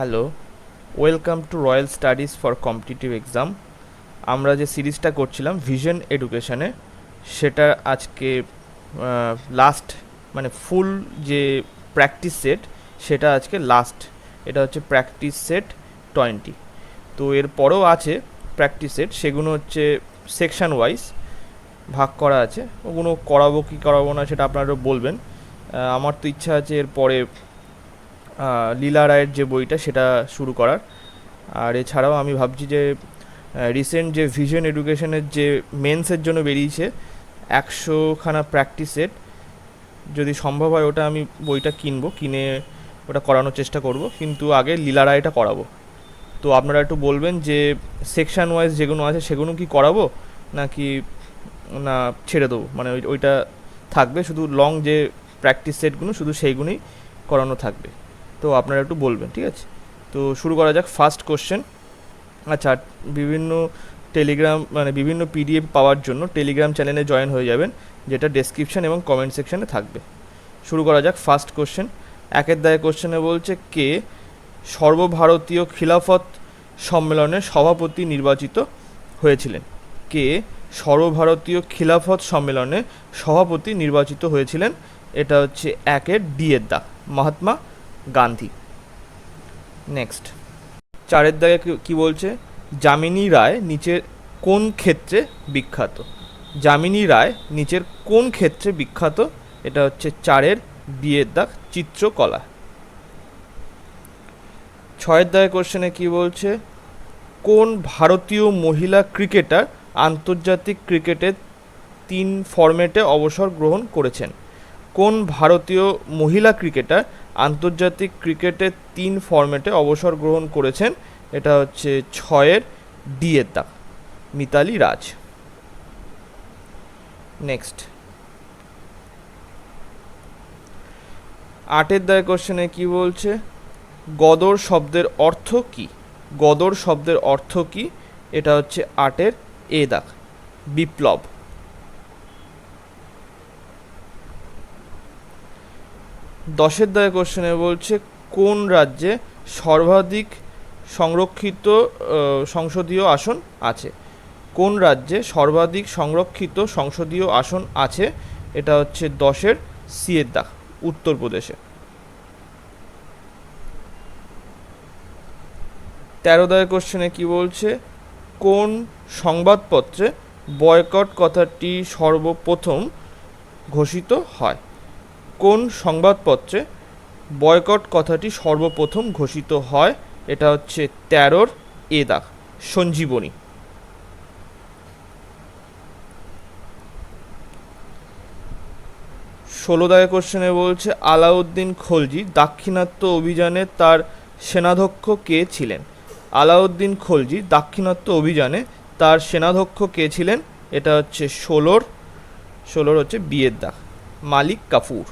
Hello, welcome to royal studies for competitive exam. আমরা যে সিরিজটা করছিলাম ভিশন এডুকেশনে, সেটা আজকে লাস্ট, মানে ফুল যে প্র্যাকটিস সেট সেটা আজকে লাস্ট। এটা হচ্ছে প্র্যাকটিস সেট 20। তো এর পরেও আছে প্র্যাকটিস সেট, সেগুলো হচ্ছে সেকশন ওয়াইজ ভাগ করা আছে। ওগুলো করাবো কি করাবো না সেটা আপনারা বলবেন। আমার তো ইচ্ছা আছে এরপরে লীলা রায়ের যে বইটা সেটা শুরু করার। আর এছাড়াও আমি ভাবছি যে রিসেন্ট যে ভিশন এডুকেশনের যে মেন্সের জন্য বেরিয়েছে 100খানা প্র্যাকটিস সেট, যদি সম্ভব হয় ওটা আমি বইটা কিনে ওটা করানোর চেষ্টা করব, কিন্তু আগে লীলা রায়টা করাবো। তো আপনারা একটু বলবেন যে সেকশন ওয়াইজ যেগুলো আছে সেগুলো কি করাবো নাকি না ছেড়ে দেবো, মানে ওইটা থাকবে, শুধু লং যে প্র্যাকটিস সেটগুলো শুধু সেইগুলোই করানো থাকবে। তো আপনারা একটু বলবেন, ঠিক আছে? তো শুরু করা যাক। First question. আচ্ছা, বিভিন্ন বিভিন্ন পিডিএফ পাওয়ার জন্য টেলিগ্রাম চ্যানেলে জয়েন হয়ে যাবেন, যেটা ডেসক্রিপশন এবং কমেন্ট সেকশনে থাকবে। শুরু করা যাক। ফার্স্ট কোশ্চেন, একের দায়ে কোশ্চেনে বলছে কে সর্বভারতীয় খিলাফত সম্মেলনের সভাপতি নির্বাচিত হয়েছিলেন? কে সর্বভারতীয় খিলাফত সম্মেলনে সভাপতি নির্বাচিত হয়েছিলেন? এটা হচ্ছে একের ডি এর দাগ, মহাত্মা গান্ধী। নেক্সট, চারের দাগে কি বলছে? যামিনী রায় নিচের কোন ক্ষেত্রে বিখ্যাত? যামিনী রায় নিচের কোন ক্ষেত্রে বিখ্যাত? এটা হচ্ছে চারের বি এর দাগ, চিত্রকলা। ছয়ের দাগে কোশ্চেনে কি বলছে? কোন ভারতীয় মহিলা ক্রিকেটার আন্তর্জাতিক ক্রিকেটে 3 ফরম্যাটে অবসর গ্রহণ করেছেন? কোন ভারতীয় মহিলা ক্রিকেটার আন্তর্জাতিক ক্রিকেটে 3 ফরম্যাটে অবসর গ্রহণ করেছেন? এটা হচ্ছে ছয়ের ডি এর দাগ, মিতালি রাজ। নেক্সট, আটের দায় কোশ্চেনে কি বলছে? গদর শব্দের অর্থ কি? গদর শব্দের অর্থ কি? এটা হচ্ছে আটের এ দাগ, বিপ্লব। দশের দায় কোশ্চেনে বলছে কোন রাজ্যে সর্বাধিক সংরক্ষিত সংসদীয় আসন আছে? কোন রাজ্যে সর্বাধিক সংরক্ষিত সংসদীয় আসন আছে? এটা হচ্ছে 10-এর সি এর দাগ, উত্তরপ্রদেশে। 13 দায় কোশ্চেনে কি বলছে? কোন সংবাদপত্রে বয়কট কথাটি সর্বপ্রথম ঘোষিত হয়? কোন সংবাদপত্রে বয়কট কথাটি সর্বপ্রথম ঘোষিত হয়? এটা হচ্ছে 13-র এ দাগ, সঞ্জীবনী। 16 দাগে কোশ্চেনে বলছে আলাউদ্দিন খলজি দাক্ষিণাত্য অভিযানে তার সেনাধ্যক্ষ কে ছিলেন? আলাউদ্দিন খলজি দাক্ষিণাত্য অভিযানে তার সেনাধ্যক্ষ কে ছিলেন? এটা হচ্ছে 16-র হচ্ছে বি এর দাগ, মালিক কাফুর।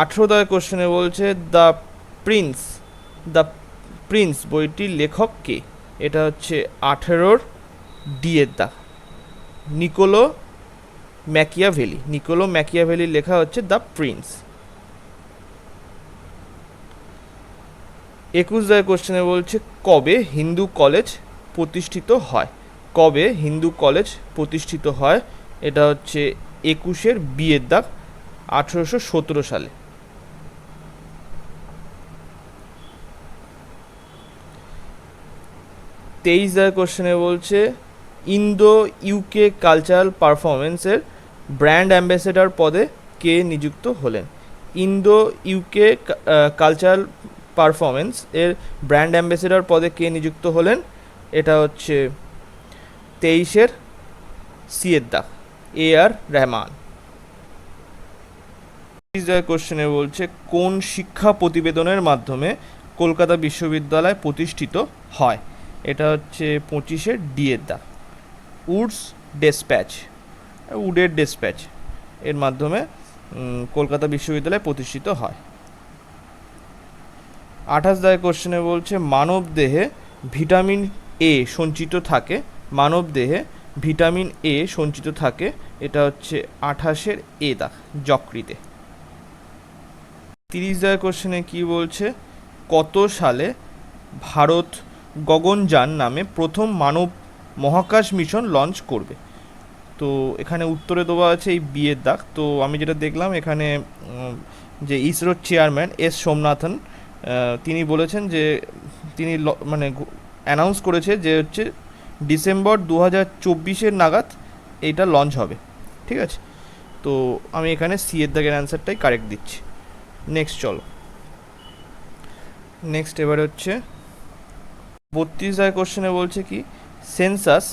18 দাগে কোশ্চেনে বলছে দ্য প্রিন্স বইটির লেখক কে? এটা হচ্ছে 18-র ডি এর দাগ, নিকোলো ম্যাকিয়াভেলি লেখা হচ্ছে দ্য প্রিন্স। 21 দাগে কোশ্চেনে বলছে কবে হিন্দু কলেজ প্রতিষ্ঠিত হয়? কবে হিন্দু কলেজ প্রতিষ্ঠিত হয়? এটা হচ্ছে 21-এর বি এর দাগ, 1817 সালে। 23 দাগে কোশ্চেনে বলছে ইন্দো ইউকে কালচারাল পারফরমেন্সের ব্র্যান্ড অ্যাম্বাসেডর পদে কে নিযুক্ত হলেন? ইন্দো ইউকে কালচারাল পারফরমেন্স এর ব্র্যান্ড অ্যাম্বাসেডর পদে কে নিযুক্ত হলেন? এটা হচ্ছে 23-এর সি এর দাগ, এ আর রহমান। কোশ্চেনে বলছে কোন শিক্ষা প্রতিবেদনের মাধ্যমে কলকাতা বিশ্ববিদ্যালয় প্রতিষ্ঠিত হয়? এটা হচ্ছে 25-এর ডি এর দাগ, উডের ডেসপ্যাচ এর মাধ্যমে কলকাতা বিশ্ববিদ্যালয় প্রতিষ্ঠিত হয়। 28 দাগে কোশ্চেনে বলছে মানব দেহে ভিটামিন এ সঞ্চিত থাকে? মানব দেহে ভিটামিন এ সঞ্চিত থাকে, এটা হচ্ছে 28-এর এ দাগ, যকৃতে। 30 কোশ্চেনে কি বলছে, কত সালে ভারত গগনযান নামে প্রথম মানব মহাকাশ মিশন লঞ্চ করবে? তো এখানে উত্তরে দেওয়া আছে এই বিয়ের দাগ। তো আমি যেটা দেখলাম এখানে যে ইসরোর চেয়ারম্যান এস সোমনাথন তিনি বলেছেন যে তিনি মানে অ্যানাউন্স করেছে যে হচ্ছে ডিসেম্বর 2024 নাগাদ এইটা লঞ্চ হবে। ঠিক আছে, তো আমি এখানে সি এর দাগের অ্যান্সারটাই কারেক্ট দিচ্ছি। নেক্সট চলো, নেক্সট এবারে হচ্ছে 32 কোশ্চেনে বলছে কি, সেন্সাস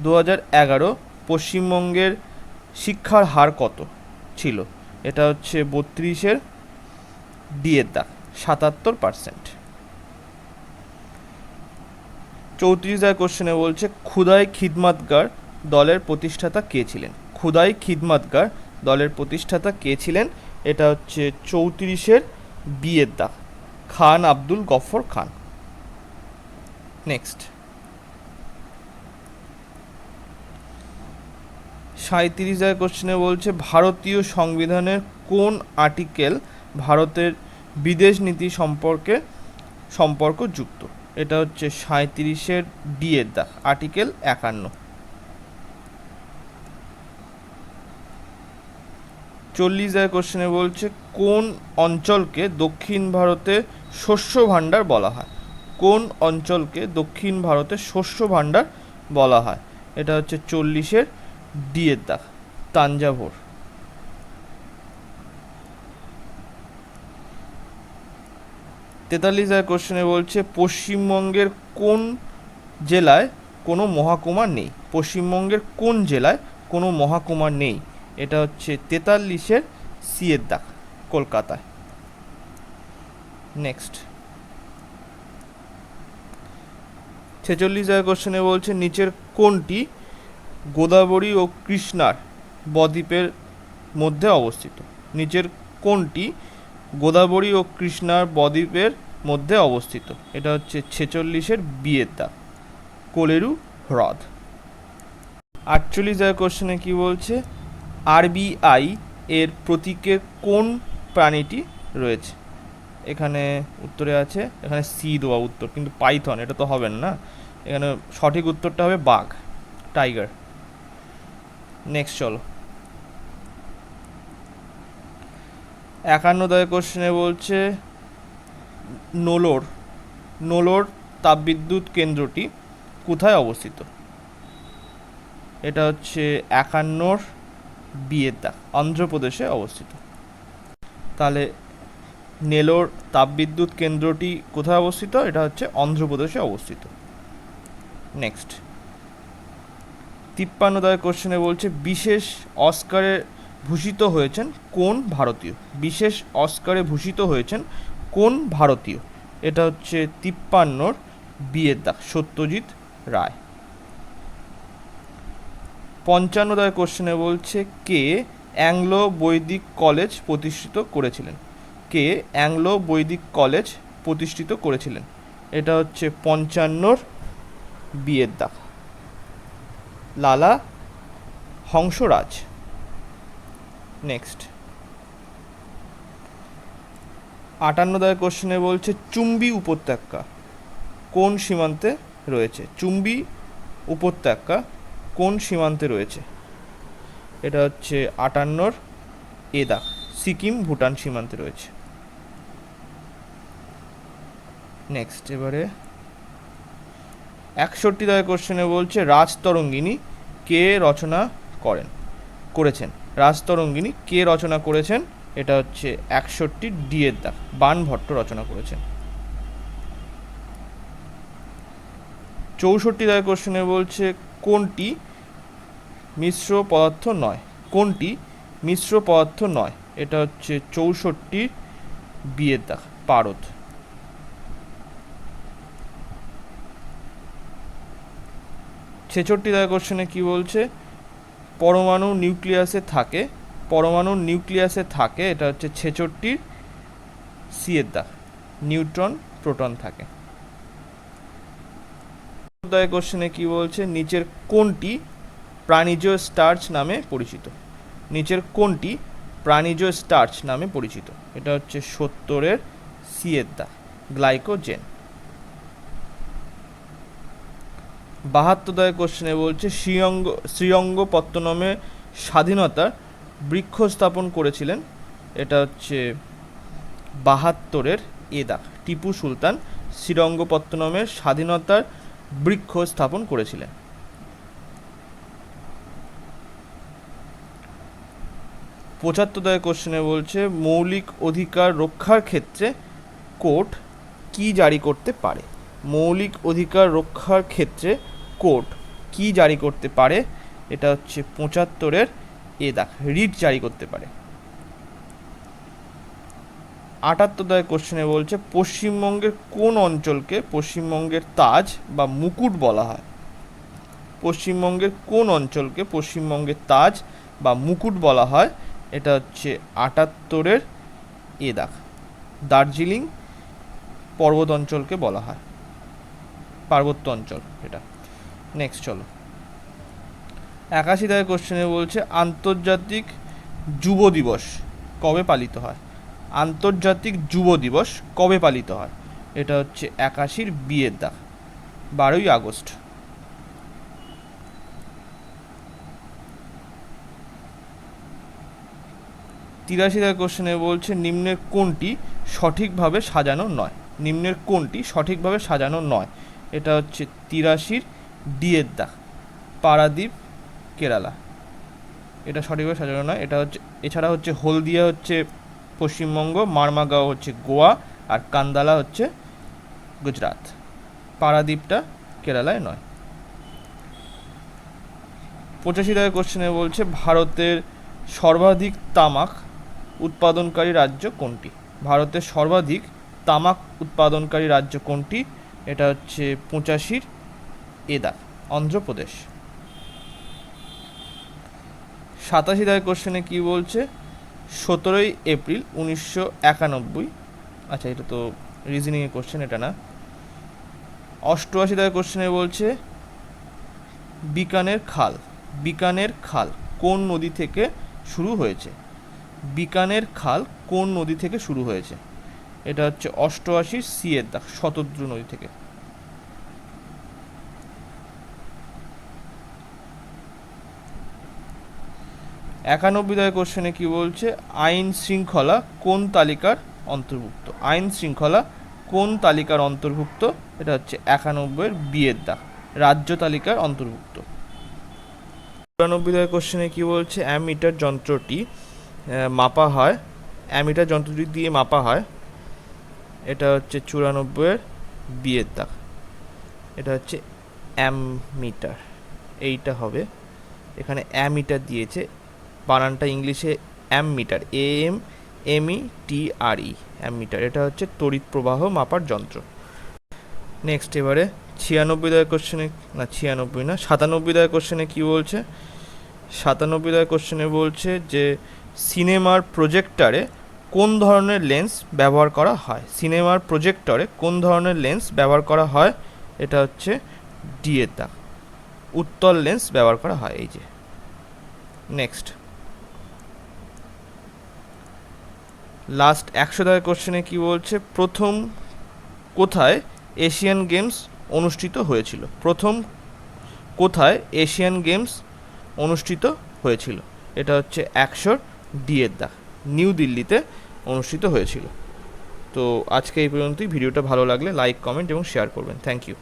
2011 পশ্চিমবঙ্গের শিক্ষার হার কত ছিল? এটা হচ্ছে 32 ডি এর দাগ, 77%। 34 কোশ্চেনে বলছে খুদাই খিদমাতগার দলের প্রতিষ্ঠাতা কে ছিলেন? খুদাই খিদমাতগার দলের প্রতিষ্ঠাতা কে ছিলেন? এটা হচ্ছে 34 বি এর দাগ, খান আব্দুল গফর খান। নেক্সট 37 কোশ্চেনে বলছে ভারতীয় সংবিধানের কোন আর্টিকেল ভারতের বিদেশ নীতি সম্পর্কযুক্ত? এটা হচ্ছে 37 ডি এর দাগ, আর্টিকেল 51। 40 কোশ্চেনে বলছে কোন অঞ্চলকে দক্ষিণ ভারতে শস্য ভাণ্ডার বলা হয়? কোন অঞ্চলকে দক্ষিণ ভারতে শস্য ভাণ্ডার বলা হয়? এটা হচ্ছে 40 ডি এর দাগ, তাঞ্জাভুর। 43 কোশ্চেনে বলছে পশ্চিমবঙ্গের কোন জেলায় কোনো মহকুমা নেই? পশ্চিমবঙ্গের কোন জেলায় কোনো মহকুমা নেই? এটা হচ্ছে 43 সি এর দাগ, কলকাতায়। নেক্সট 46 কোশ্চেনে বলছে নিচের কোনটি গোদাবরী ও কৃষ্ণার বদ্বীপের মধ্যে অবস্থিত? নিচের কোনটি গোদাবরী ও কৃষ্ণার বদ্বীপের মধ্যে অবস্থিত? এটা হচ্ছে 46 বি এর দাগ, কোলেরু হ্রদ। 48 কোশ্চেনে কি বলছে আরবিআই এর প্রতীকে কোন প্রাণীটি রয়েছে? এখানে উত্তরে আছে, এখানে সি দেওয়া উত্তর, কিন্তু পাইথন এটা তো হবে না, এখানে সঠিক উত্তরটা হবে বাঘ, টাইগার। নেক্সট চলো, 51 কোশ্চেনে বলছে নোলোর তাপবিদ্যুৎ কেন্দ্রটি কোথায় অবস্থিত? এটা হচ্ছে 51 বি এর দাগ, অন্ধ্রপ্রদেশে অবস্থিত। তাহলে নেলোর তাপবিদ্যুৎ কেন্দ্রটি কোথায় অবস্থিত? এটা হচ্ছে অন্ধ্রপ্রদেশে অবস্থিত। নেক্সট 53 কোশ্চেনে বলছে বিশেষ অস্কারে ভূষিত হয়েছেন কোন ভারতীয়? বিশেষ অস্কারে ভূষিত হয়েছেন কোন ভারতীয়? এটা হচ্ছে 53 বি এর দাগ, সত্যজিৎ রায়। 55 কোশ্চেনে বলছে কে অ্যাংলো বৈদিক কলেজ প্রতিষ্ঠিত করেছিলেন? কে অ্যাংলো বৈদিক কলেজ প্রতিষ্ঠিত করেছিলেন? এটা হচ্ছে 55 বি এর দাগ, লালা হংসরাজ। নেক্সট 58 কোশ্চেনে বলছে চুম্বি উপত্যকা কোন সীমান্তে রয়েছে? চুম্বি উপত্যকা কোন সীমান্তে রয়েছে? এটা হচ্ছে 58 এ দাগ, সিকিম ভুটান সীমান্তে রয়েছে। নেক্সট এবারে 61 কোশ্চেনে বলছে রাজতরঙ্গিনী কে রচনা করেছেন? রাজতরঙ্গিনী কে রচনা করেছেন? এটা হচ্ছে 61 ডি এর দাগ, বাণভট্ট রচনা করেছেন। 64 কোশ্চেনে বলছে কোনটি মিশ্র পদার্থ নয়? কোনটি মিশ্র পদার্থ নয়? এটা হচ্ছে 64 বি এর দাগ, পারদ। 66 কোশ্চেনে কি বলছে পরমাণু নিউক্লিয়াসে থাকে? পরমাণু নিউক্লিয়াসে থাকে, এটা হচ্ছে 66 সি এর দাগ, নিউট্রন প্রোটন থাকে। কোশ্চেনে কি বলছে নিচের কোনটি প্রাণীজ স্টার্চ নামে পরিচিত? নিচের কোনটি প্রাণীজ স্টার্চ নামে পরিচিত? এটা হচ্ছে 70-এর সি এর দাগ, গ্লাইকোজেন। 72 কোশ্চেনে বলছে শ্রীরঙ্গপত্তনমে স্বাধীনতার বৃক্ষ স্থাপন করেছিলেন? এটা হচ্ছে 72-এর এ দাগ, টিপু সুলতান শ্রীরঙ্গপত্তনমের স্বাধীনতার বৃক্ষ স্থাপন করেছিলেন। 75 কোশ্চেনে বলছে মৌলিক অধিকার রক্ষার ক্ষেত্রে কোর্ট কি জারি করতে পারে? মৌলিক অধিকার রক্ষার ক্ষেত্রে কোর্ট কি জারি করতে পারে? এটা হচ্ছে 75-এর এ দাগ, রিট জারি করতে পারে। 78 কোশ্চেনে বলছে পশ্চিমবঙ্গের কোন অঞ্চলকে পশ্চিমবঙ্গের তাজ বা মুকুট বলা হয়? পশ্চিমবঙ্গের কোন অঞ্চলকে পশ্চিমবঙ্গের তাজ বা মুকুট বলা হয়? এটা হচ্ছে 78-এর এ দাগ, দার্জিলিং পর্বত অঞ্চলকে বলা হয়, পার্বত্য অঞ্চল এটা। নেক্সট চলো, 81 কোশ্চেনে বলছে আন্তর্জাতিক যুব দিবস কবে পালিত হয়? আন্তর্জাতিক যুব দিবস কবে পালিত হয়? এটা হচ্ছে 81-র বি এর দাগ, 12ই আগস্ট। 83 কোশ্চেনে বলছে নিম্নের কোনটি সঠিকভাবে সাজানো নয়? নিম্নের কোনটি সঠিকভাবে সাজানো নয়? এটা হচ্ছে 83-র ডি এর দাগ, পারাদ্বীপ কেরালা, এটা সঠিকভাবে সাজানো নয়। এটা হচ্ছে, এছাড়া হচ্ছে হলদিয়া হচ্ছে পশ্চিমবঙ্গ, মারমাগাঁও হচ্ছে গোয়া, আর কান্দালা হচ্ছে গুজরাট, পারাদ্বীপটা কেরালায় নয়। 85 কোশ্চেনে বলছে ভারতের সর্বাধিক তামাক উৎপাদনকারী রাজ্য কোনটি? ভারতের সর্বাধিক তামাক উৎপাদনকারী রাজ্য কোনটি? এটা হচ্ছে 85-র এ দাগ, অন্ধ্রপ্রদেশ। 87 কোশ্চেনে কি বলছে 17ই এপ্রিল 1991, আচ্ছা এটা তো রিজনিংয়ের কোশ্চেন, এটা না। 88 কোশ্চেনে বলছে বিকানের খাল কোন নদী থেকে শুরু হয়েছে? বিকানের খাল কোন নদী থেকে শুরু হয়েছে? এটা হচ্ছে 88-র সি এর দাগ, শতদ্রু নদী থেকে। 91 কোশ্চেনে কি বলছে আইন শৃঙ্খলা কোন তালিকার অন্তর্ভুক্ত? আইন শৃঙ্খলা কোন তালিকার অন্তর্ভুক্ত? এটা হচ্ছে 91-এর বি এর দাগ, রাজ্য তালিকার অন্তর্ভুক্ত। 94 কোশ্চেনে কি বলছে অ্যামিটার যন্ত্রটি মাপা হয়, অ্যামিটার যন্ত্রটি দিয়ে মাপা হয়? এটা হচ্ছে 94-এর বি এর দাগ, এটা হচ্ছে অ্যামিটার, এইটা হবে, এখানে অ্যামিটার দিয়েছে, বানানটা ইংলিশে অ্যামমিটার, AMMETRE, অ্যামমিটার, এটা হচ্ছে তড়িৎ প্রবাহ মাপার যন্ত্র। নেক্সট এবারে 96 কোশ্চেনে, না 96 না 97 কোশ্চেনে কি বলছে? 97 কোশ্চেনে বলছে যে সিনেমার প্রজেক্টরে কোন ধরনের লেন্স ব্যবহার করা হয়? সিনেমার প্রজেক্টরে কোন ধরনের লেন্স ব্যবহার করা হয়? এটা হচ্ছে ডি এর দাগ, উত্তল লেন্স ব্যবহার করা হয়, এই যে। নেক্সট লাস্ট 100 কোশ্চেনে কি বলছে প্রথম কোথায় এশিয়ান গেমস অনুষ্ঠিত হয়েছিল? প্রথম কোথায় এশিয়ান গেমস অনুষ্ঠিত হয়েছিল? এটা হচ্ছে 100 ডি এর দাগ, নিউ দিল্লিতে অনুষ্ঠিত হয়েছিল। তো আজকে এই পর্যন্তই। ভিডিওটা ভালো লাগলে লাইক, কমেন্ট এবং শেয়ার করবেন। Thank you.